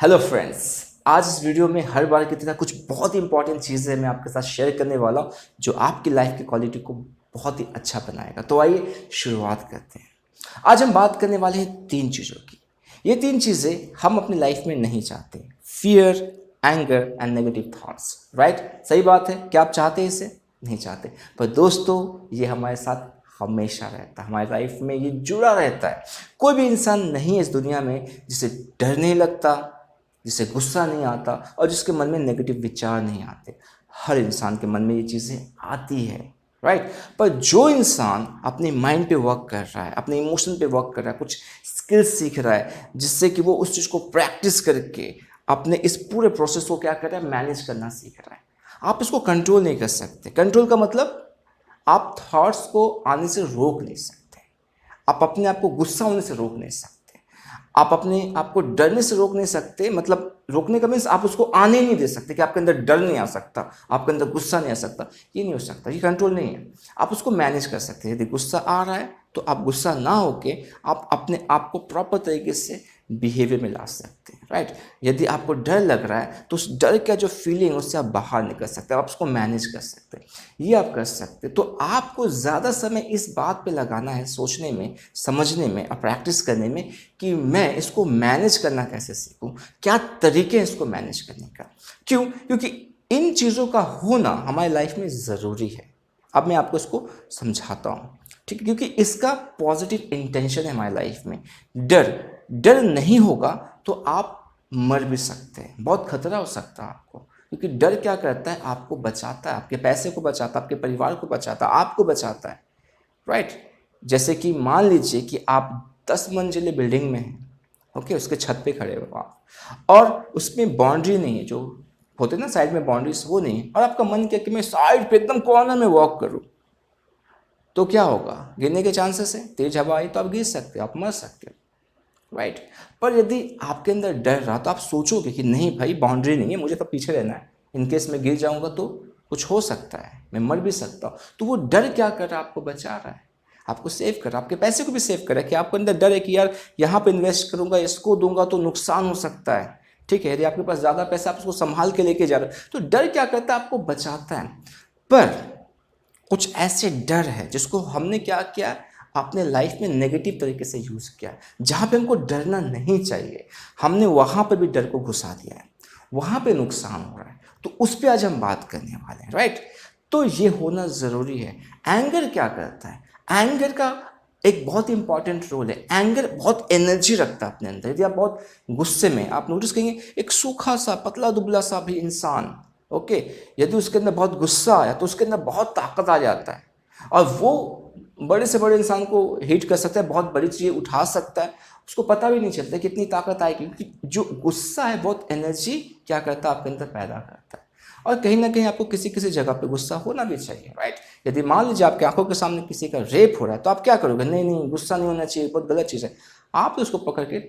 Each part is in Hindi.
हेलो फ्रेंड्स, आज इस वीडियो में हर बार की तरह कुछ बहुत ही इंपॉर्टेंट चीज़ें मैं आपके साथ शेयर करने वाला हूँ जो आपकी लाइफ की क्वालिटी को बहुत ही अच्छा बनाएगा। तो आइए शुरुआत करते हैं। आज हम बात करने वाले हैं तीन चीज़ों की। ये तीन चीज़ें हम अपनी लाइफ में नहीं चाहते। Fear, anger and negative thoughts. Right, सही बात है। क्या आप चाहते हैं इसे? नहीं चाहते। पर दोस्तों, ये हमारे साथ हमेशा रहता है, हमारी लाइफ में ये जुड़ा रहता है। कोई भी इंसान नहीं है इस दुनिया में जिसे डर नहीं लगता, जिसे गुस्सा नहीं आता और जिसके मन में नेगेटिव विचार नहीं आते। हर इंसान के मन में ये चीज़ें आती है। राइट। पर जो इंसान अपने माइंड पे वर्क कर रहा है, अपने इमोशन पे वर्क कर रहा है, कुछ स्किल्स सीख रहा है जिससे कि वो उस चीज़ को प्रैक्टिस करके अपने इस पूरे प्रोसेस को क्या कर रहा है, मैनेज करना सीख रहा है। आप इसको कंट्रोल नहीं कर सकते। कंट्रोल का मतलब आप थॉट्स को आने से रोक नहीं सकते, आप अपने आप को गुस्सा होने से रोक नहीं सकते, आप अपने आप को डरने से रोक नहीं सकते। मतलब रोकने का मीन्स आप उसको आने नहीं दे सकते कि आपके अंदर डर नहीं आ सकता, आपके अंदर गुस्सा नहीं आ सकता। ये नहीं हो सकता, ये कंट्रोल नहीं है। आप उसको मैनेज कर सकते हैं। यदि गुस्सा आ रहा है तो आप गुस्सा ना होके आप अपने आप को प्रॉपर तरीके से बिहेवियर में ला सकते हैं। राइट। यदि आपको डर लग रहा है तो उस डर का जो फीलिंग है उससे आप बाहर निकल सकते हैं, आप उसको मैनेज कर सकते हैं। ये आप कर सकते हैं। तो आपको ज़्यादा समय इस बात पे लगाना है, सोचने में, समझने में और प्रैक्टिस करने में कि मैं इसको मैनेज करना कैसे सीखूं, क्या तरीके हैं इसको मैनेज करने का। क्यों? क्योंकि इन चीज़ों का होना हमारी लाइफ में ज़रूरी है। अब मैं आपको इसको समझाता हूँ, ठीक है? क्योंकि इसका पॉजिटिव इंटेंशन है हमारी लाइफ में। डर डर नहीं होगा तो आप मर भी सकते हैं, बहुत खतरा हो सकता है आपको। क्योंकि डर क्या करता है, आपको बचाता है, आपके पैसे को बचाता है, आपके परिवार को बचाता है, आपको बचाता है। राइट। जैसे कि मान लीजिए कि आप 10 मंजिले बिल्डिंग में हैं, ओके, उसके छत पे खड़े हो आप, और उसमें बाउंड्री नहीं है, जो होते ना साइड में बाउंड्रीज, वो नहीं है, और आपका मन किया कि मैं साइड पे एकदम कॉर्नर में वॉक करूँ, तो क्या होगा? गिरने के चांसेस है। तेज हवा आई तो आप गिर सकते हो, आप मर सकते हो। राइट। पर यदि आपके अंदर डर रहा तो आप सोचोगे कि नहीं भाई, बाउंड्री नहीं है, मुझे तो पीछे रहना है, इनकेस मैं गिर जाऊंगा तो कुछ हो सकता है, मैं मर भी सकता हूँ। तो वो डर क्या कर रहा है? आपको बचा रहा है, आपको सेव कर रहा है, आपके पैसे को भी सेव कर रहा है। कि आपके अंदर डर है कि यार यहाँ पे इन्वेस्ट करूंगा, इसको दूंगा तो नुकसान हो सकता है। ठीक है, यदि आपके पास ज़्यादा पैसा, आप उसको संभाल के लेके जा रहे हो, तो डर क्या करता है? आपको बचाता है। पर कुछ ऐसे डर है जिसको हमने क्या किया, अपने लाइफ में नेगेटिव तरीके से यूज़ किया। जहाँ पे हमको डरना नहीं चाहिए, हमने वहाँ पर भी डर को घुसा दिया है, वहाँ पे नुकसान हो रहा है। तो उस पर आज हम बात करने वाले हैं। राइट। तो ये होना ज़रूरी है। एंगर क्या करता है? एंगर का एक बहुत ही इंपॉर्टेंट रोल है। एंगर बहुत एनर्जी रखता है अपने अंदर। यदि आप बहुत गुस्से में, आप नोटिस करेंगे एक सूखा सा, पतला दुबला सा भी इंसान, ओके, यदि उसके अंदर बहुत गुस्सा आया तो उसके अंदर बहुत ताकत आ जाता है, और वो बड़े से बड़े इंसान को हिट कर सकता है, बहुत बड़ी चीज़ें उठा सकता है, उसको पता भी नहीं चलता कितनी ताकत आएगी। क्योंकि जो गुस्सा है बहुत एनर्जी क्या करता है, आपके अंदर पैदा करता है। और कहीं ना कहीं आपको किसी किसी जगह पे गुस्सा होना भी चाहिए। राइट। यदि मान लीजिए आपकी आंखों के सामने किसी का रेप हो रहा है तो आप क्या करोगे? नहीं नहीं, गुस्सा नहीं होना चाहिए, बहुत गलत चीज़ है। आप उसको पकड़ के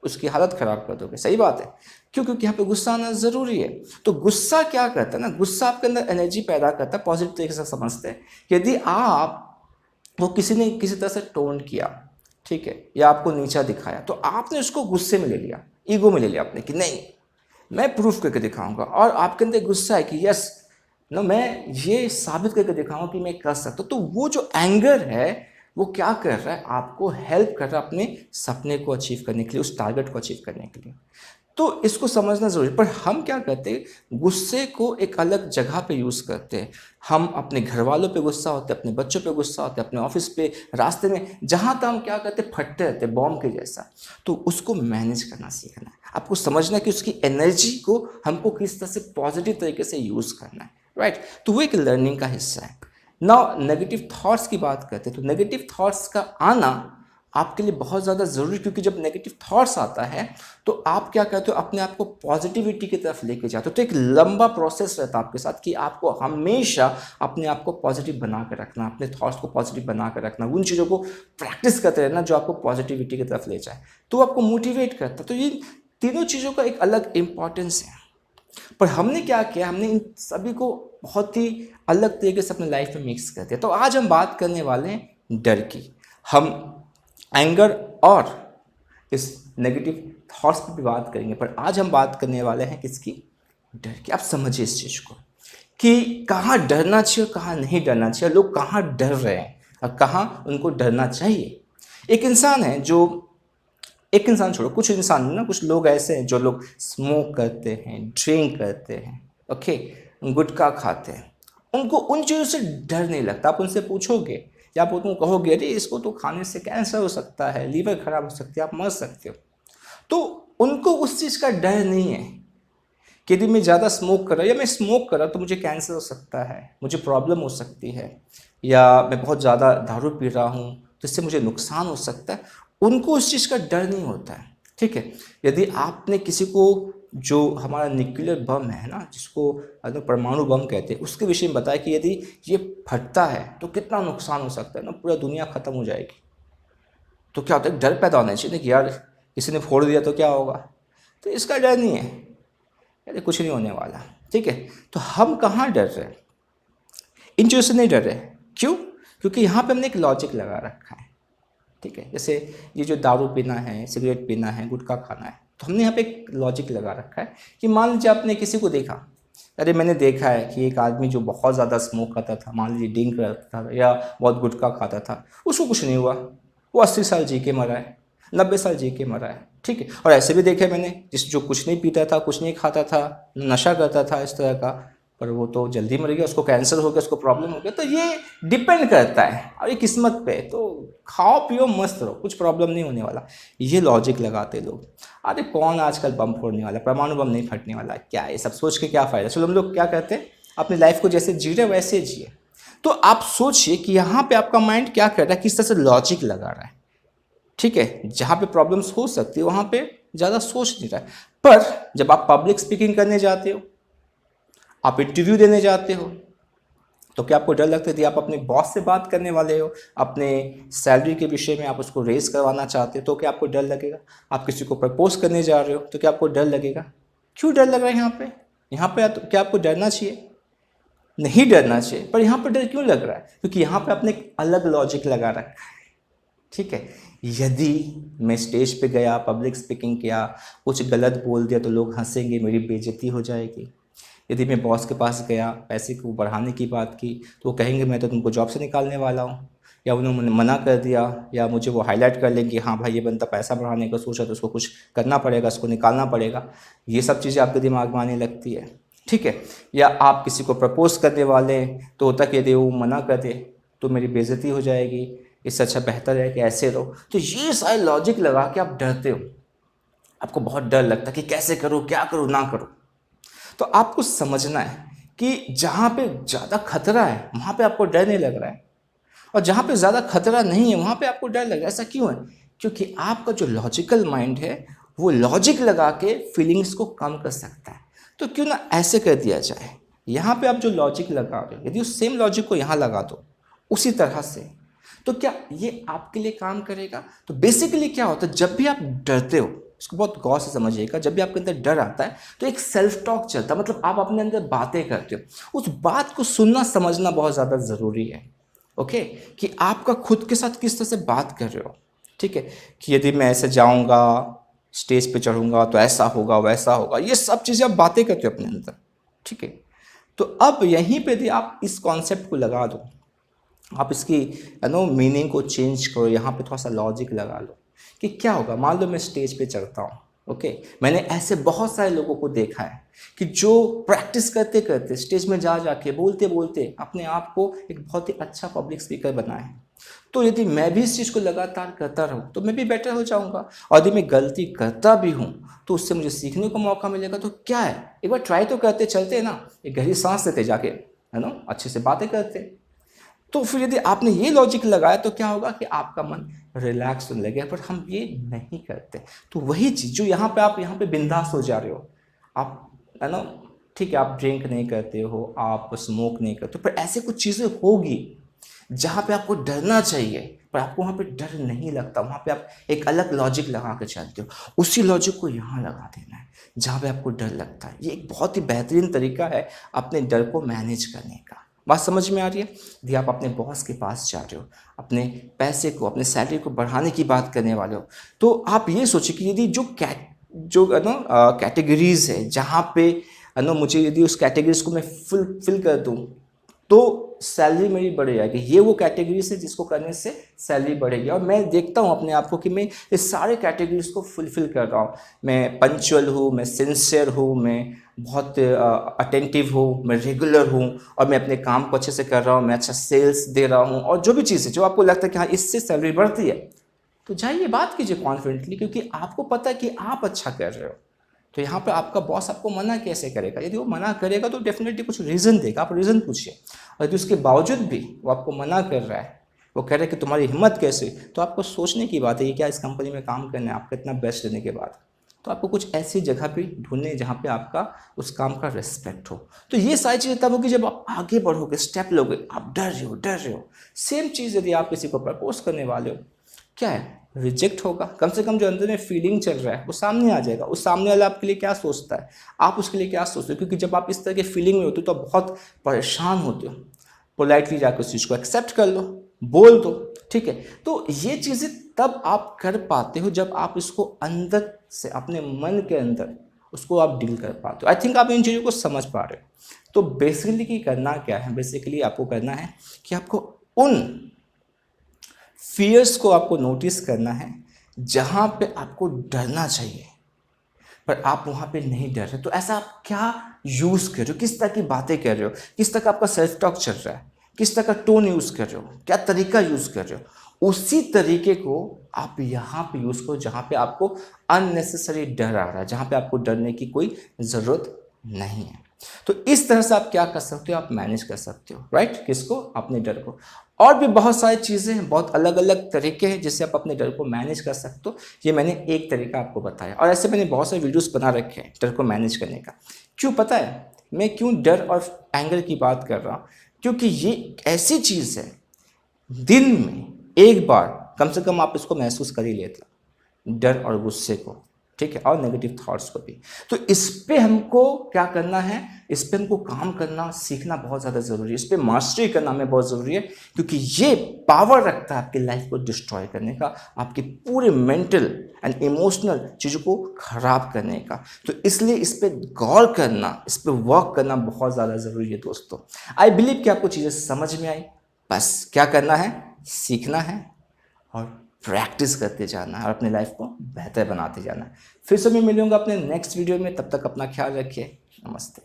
उसकी हालत खराब कर दोगे। सही बात है। क्यों? क्योंकि यहाँ पे गुस्सा आना ज़रूरी है। तो गुस्सा क्या करता है ना, गुस्सा आपके अंदर एनर्जी पैदा करता है। पॉजिटिव तरीके से समझते हैं। यदि आप वो किसी ने किसी तरह से टोन किया, ठीक है, या आपको नीचा दिखाया, तो आपने उसको गुस्से में ले लिया, ईगो में ले लिया आपने कि नहीं, मैं प्रूफ करके दिखाऊंगा। और आपके अंदर गुस्सा है कि यस ना, मैं ये साबित करके दिखाऊंगा कि मैं कर सकता हूँ। तो वो जो एंगर है वो क्या कर रहा है, आपको हेल्प कर रहा है अपने सपने को अचीव करने के लिए, उस टारगेट को अचीव करने के लिए। तो इसको समझना जरूरी। पर हम क्या करते हैं, गुस्से को एक अलग जगह पे यूज़ करते हैं। हम अपने घर वालों पे गुस्सा होते हैं, अपने बच्चों पे गुस्सा होते हैं, अपने ऑफिस पे, रास्ते में, जहाँ तक हम क्या करते हैं, फटते रहते हैं बॉम्ब के जैसा। तो उसको मैनेज करना सीखना है। आपको समझना है कि उसकी एनर्जी को हमको किस तरह से पॉजिटिव तरीके से यूज़ करना है। राइट। तो वो एक लर्निंग का हिस्सा है। नाउ नेगेटिव थॉट्स की बात करते हैं। तो नेगेटिव थॉट्स का आना आपके लिए बहुत ज़्यादा ज़रूरी, क्योंकि जब नेगेटिव थॉट्स आता है तो आप क्या कहते हो, अपने आप को पॉजिटिविटी की तरफ लेके जाते हो। तो एक लंबा प्रोसेस रहता है आपके साथ कि आपको हमेशा अपने आप को पॉजिटिव बना कर रखना, अपने थॉट्स को पॉजिटिव बना कर रखना, उन चीज़ों को प्रैक्टिस करते रहना जो आपको पॉजिटिविटी की तरफ ले जाए, तो आपको मोटिवेट करता है। तो ये तीनों चीज़ों का एक अलग इंपॉर्टेंस है। पर हमने क्या किया, हमने इन सभी को बहुत ही अलग तरीके से अपने लाइफ में मिक्स कर दिया। तो आज हम बात करने वाले हैं डर की। हम एंगर और इस नेगेटिव थॉट्स पर भी बात करेंगे, पर आज हम बात करने वाले हैं किसकी? डर की। आप समझिए इस चीज़ को कि कहाँ डरना चाहिए और कहाँ नहीं डरना चाहिए, लोग कहाँ डर रहे हैं और कहाँ उनको डरना चाहिए। एक इंसान है जो, एक इंसान छोड़ो, कुछ इंसान ना, कुछ लोग ऐसे हैं जो लोग स्मोक करते हैं, ड्रिंक करते हैं, ओके, गुटखा खाते हैं, उनको उन चीज़ों से डर नहीं लगता। आप उनसे पूछोगे या आप उनको कहोगे अरे इसको तो खाने से कैंसर हो सकता है, लीवर खराब हो सकती है, आप मर सकते हो, तो उनको उस चीज़ का डर नहीं है कि यदि मैं ज़्यादा स्मोक कर रहा या मैं स्मोक कर रहा तो मुझे कैंसर हो सकता है, मुझे प्रॉब्लम हो सकती है, या मैं बहुत ज़्यादा दारू पी रहा हूँ तो इससे मुझे नुकसान हो सकता है। उनको उस चीज़ का डर नहीं होता है, ठीक है। यदि आपने किसी को, जो हमारा न्यूक्लियर बम है ना, जिसको परमाणु बम कहते हैं, उसके विषय में बताया कि यदि ये फटता है तो कितना नुकसान हो सकता है ना, पूरा दुनिया ख़त्म हो जाएगी, तो क्या होता है, डर पैदा होना चाहिए कि यार किसी ने फोड़ दिया तो क्या होगा। तो इसका डर नहीं है, अरे कुछ नहीं होने वाला, ठीक है। तो हम कहाँ डर रहे हैं? इन चीज़ों से नहीं डर रहे। क्यों? क्योंकि यहाँ पे हमने एक लॉजिक लगा रखा है, ठीक है। जैसे ये जो दारू पीना है, सिगरेट पीना है, गुटखा खाना है, तो हमने यहाँ पे एक लॉजिक लगा रखा है कि मान लीजिए आपने किसी को देखा, अरे मैंने देखा है कि एक आदमी जो बहुत ज़्यादा स्मोक करता था, मान लीजिए ड्रिंक करता था या बहुत गुटखा खाता था, उसको कुछ नहीं हुआ, वो 80 साल जी के मरा है, 90 साल जी के मरा है, ठीक है। और ऐसे भी देखे मैंने जिस जो कुछ नहीं पीता था, कुछ नहीं खाता था, नशा करता था इस तरह का, पर वो तो जल्दी मर गया, उसको कैंसर हो गया, उसको प्रॉब्लम हो गया। तो ये डिपेंड करता है और ये किस्मत पे, तो खाओ पियो मस्त रहो, कुछ प्रॉब्लम नहीं होने वाला। ये लॉजिक लगाते लोग। अरे कौन आजकल बम फोड़ने वाला, परमाणु बम नहीं फटने वाला, क्या ये सब सोच के क्या फ़ायदा। चलो हम लोग क्या कहते हैं, अपनी लाइफ को जैसे जी रहे वैसे जिए। तो आप सोचिए कि यहाँ पे आपका माइंड क्या कर रहा है, किस तरह से लॉजिक लगा रहा है, ठीक है। जहाँ पे प्रॉब्लम्स हो सकती है वहाँ पे ज़्यादा सोच नहीं रहा है। पर जब आप पब्लिक स्पीकिंग करने जाते हो, आप इंटरव्यू देने जाते हो, तो क्या आपको डर लगता है? यदि आप अपने बॉस से बात करने वाले हो, अपने सैलरी के विषय में आप उसको रेज करवाना चाहते हो, तो क्या आपको डर लगेगा? आप किसी को प्रपोज करने जा रहे हो तो क्या आपको डर लगेगा? क्यों डर लग रहा है यहाँ पे? यहाँ पे क्या आपको डरना चाहिए? नहीं डरना चाहिए। पर यहाँ पर डर क्यों लग रहा है? क्योंकि यहाँ पे आपने एक अलग लॉजिक लगा रखा है, ठीक है। यदि मैं स्टेज पे गया, पब्लिक स्पीकिंग किया, कुछ गलत बोल दिया तो लोग हंसेंगे, मेरी बेइज्जती हो जाएगी। यदि मैं बॉस के पास गया, पैसे को बढ़ाने की बात की, तो वो कहेंगे मैं तो तुमको जॉब से निकालने वाला हूँ, या उन्होंने मना कर दिया, या मुझे वो हाईलाइट कर लेंगे, हाँ भाई ये बंदा पैसा बढ़ाने का सोचा तो उसको कुछ करना पड़ेगा, उसको निकालना पड़ेगा। ये सब चीज़ें आपके दिमाग में आने लगती है, ठीक है। या आप किसी को प्रपोज करने वाले तो होता कि यदि वो मना कर दे तो मेरी बेइज्जती हो जाएगी, इससे अच्छा बेहतर है कि ऐसे रहो। तो ये सारे लॉजिक लगा के आप डरते हो, आपको बहुत डर लगता है कि कैसे करूँ, क्या करूँ, ना करूँ। तो आपको समझना है कि जहाँ पे ज़्यादा खतरा है वहाँ पे आपको डर नहीं लग रहा है, और जहाँ पे ज़्यादा खतरा नहीं है वहाँ पे आपको डर लग रहा है। ऐसा क्यों है? क्योंकि आपका जो लॉजिकल माइंड है वो लॉजिक लगा के फीलिंग्स को कम कर सकता है। तो क्यों ना ऐसे कर दिया जाए, यहाँ पे आप जो लॉजिक लगा रहे हो यदि उस सेम लॉजिक को यहाँ लगा दो उसी तरह से, तो क्या ये आपके लिए काम करेगा? तो बेसिकली क्या होता है, जब भी आप डरते हो, इसको बहुत गौर से समझिएगा, जब भी आपके अंदर डर आता है तो एक सेल्फ टॉक चलता है, मतलब आप अपने अंदर बातें करते हो। उस बात को सुनना समझना बहुत ज़्यादा ज़रूरी है, ओके, कि आपका खुद के साथ किस तरह से बात कर रहे हो, ठीक है। कि यदि मैं ऐसे जाऊंगा, स्टेज पे चढ़ूंगा तो ऐसा होगा वैसा होगा, ये सब चीज़ें आप बातें करते हो अपने अंदर, ठीक है। तो अब यहीं पे यदि आप इस कॉन्सेप्ट को लगा दो, आप इसकी मीनिंग को चेंज करो, यहाँ पे थोड़ा सा लॉजिक लगा लो कि क्या होगा। मान लो मैं स्टेज पे चढ़ता हूँ, ओके, मैंने ऐसे बहुत सारे लोगों को देखा है कि जो प्रैक्टिस करते करते स्टेज में जा जाके बोलते बोलते अपने आप को एक बहुत ही अच्छा पब्लिक स्पीकर बनाए। तो यदि मैं भी इस चीज़ को लगातार करता रहूँ तो मैं भी बेटर हो जाऊँगा, और यदि मैं गलती करता भी हूँ तो उससे मुझे सीखने को मौका मिलेगा। तो क्या है, एक बार ट्राई तो करते चलते ना, एक गहरी सांस लेते जाके, है ना, अच्छे से बातें करते। तो फिर यदि आपने ये लॉजिक लगाया तो क्या होगा कि आपका मन रिलैक्स होने लगेगा। पर हम ये नहीं करते। तो वही चीज़ जो यहाँ पे आप यहाँ पे बिंदास हो जा रहे हो, आप, है ना, ठीक है, आप ड्रिंक नहीं करते हो, आप स्मोक नहीं करते, पर ऐसे कुछ चीज़ें होगी जहाँ पे आपको डरना चाहिए पर आपको वहाँ पे डर नहीं लगता। वहाँ पे आप एक अलग लॉजिक लगा के चलते हो, उसी लॉजिक को यहाँ लगा देना है जहाँ पे आपको डर लगता है। ये एक बहुत ही बेहतरीन तरीका है अपने डर को मैनेज करने का। बात समझ में आ रही है? यदि आप अपने बॉस के पास जा रहे हो, अपने पैसे को, अपने सैलरी को बढ़ाने की बात करने वाले हो, तो आप ये सोचिए कि यदि जो जो है ना कैटेगरीज है जहाँ पे है ना मुझे यदि उस कैटेगरीज को मैं फिल कर दूँ तो सैलरी मेरी बढ़ जाएगी। ये वो कैटेगरीज है जिसको करने से सैलरी बढ़ेगी। और मैं देखता हूँ अपने आप को कि मैं इस सारे कैटेगरीज को फुलफिल कर रहा हूँ। मैं पंक्चुअल हूँ, मैं सिंसियर हूँ, मैं बहुत अटेंटिव हूँ, मैं रेगुलर हूँ और मैं अपने काम को अच्छे से कर रहा हूँ, मैं अच्छा सेल्स दे रहा हूँ और जो भी चीज़ है जो आपको लगता है कि हाँ इससे सैलरी बढ़ती है, तो जाइए बात कीजिए कॉन्फिडेंटली, क्योंकि आपको पता है कि आप अच्छा कर रहे हो। तो यहाँ पे आपका बॉस आपको मना कैसे करेगा? यदि वो मना करेगा तो डेफिनेटली कुछ रीज़न देगा, आप रीज़न पूछिए। और यदि उसके बावजूद भी वो आपको मना कर रहा है, वो कह रहा है कि तुम्हारी हिम्मत कैसे, तो आपको सोचने की बात है कि क्या इस कंपनी में काम करना है आपका इतना बेस्ट देने के बाद। तो आपको कुछ ऐसी जगह पे ढूंढने जहाँ पे आपका उस काम का रिस्पेक्ट हो। तो ये सारी चीज़ें तब होगी जब आप आगे बढ़ोगे, स्टेप लोगे। आप डर रहे हो। सेम चीज़ यदि आप किसी को प्रपोज करने वाले हो, क्या है, रिजेक्ट होगा, कम से कम जो अंदर में फीलिंग चल रहा है वो सामने आ जाएगा। उस सामने वाला आपके लिए क्या सोचता है, आप उसके लिए क्या सोचते हो, क्योंकि जब आप इस तरह के फीलिंग में होते हो तो बहुत परेशान होते हो। पोलाइटली जाकर उस चीज़ को एक्सेप्ट कर लो, बोल दो, ठीक है। तो ये चीज़ें तब आप कर पाते हो जब आप इसको अंदर से अपने मन के अंदर उसको आप डील कर पाते हो। आई थिंक आप इन चीज़ों को समझ पा रहे हो। तो बेसिकली करना क्या है, बेसिकली आपको करना है कि आपको उन फियर्स को आपको नोटिस करना है जहाँ पे आपको डरना चाहिए पर आप वहाँ पे नहीं डर रहे। तो ऐसा आप क्या यूज़ कर रहे हो, किस तरह की बातें कर रहे हो, किस तरह का आपका सेल्फ टॉक चल रहा है, किस तरह का टोन यूज़ कर रहे हो, क्या तरीका यूज़ कर रहे हो, उसी तरीके को आप यहाँ पे यूज़ करो जहाँ पे आपको अननेसेसरी डर आ रहा है, जहाँ पे आपको डरने की कोई ज़रूरत नहीं है। तो इस तरह से आप क्या कर सकते हो, आप मैनेज कर सकते हो, राइट, किसको, अपने डर को। और भी बहुत सारी चीज़ें हैं, बहुत अलग अलग तरीके हैं जिससे आप अपने डर को मैनेज कर सकते हो। ये मैंने एक तरीका आपको बताया और ऐसे मैंने बहुत सारे वीडियोस बना रखे हैं डर को मैनेज करने का। क्यों पता है मैं क्यों डर और एंगर की बात कर रहा हूँ? क्योंकि ये ऐसी चीज़ है, दिन में एक बार कम से कम आप इसको महसूस कर ही लेते हो, डर और गुस्से को, ठीक है, और नेगेटिव थॉट्स को भी। तो इस पे हमको क्या करना है, इस पे हमको काम करना सीखना बहुत ज़्यादा ज़रूरी है, इस पे मास्टरी करना हमें बहुत ज़रूरी है, क्योंकि ये पावर रखता है आपकी लाइफ को डिस्ट्रॉय करने का, आपके पूरे मेंटल एंड इमोशनल चीज़ों को खराब करने का। तो इसलिए इस पे गौर करना, इस पे वर्क करना बहुत ज़्यादा ज़रूरी है दोस्तों। आई बिलीव कि आपको चीज़ें समझ में आई। बस क्या करना है, सीखना है और प्रैक्टिस करते जाना है और अपनी लाइफ को बेहतर बनाते जाना है। फिर से मैं मिलूंगा अपने नेक्स्ट वीडियो में, तब तक अपना ख्याल रखिए। नमस्ते।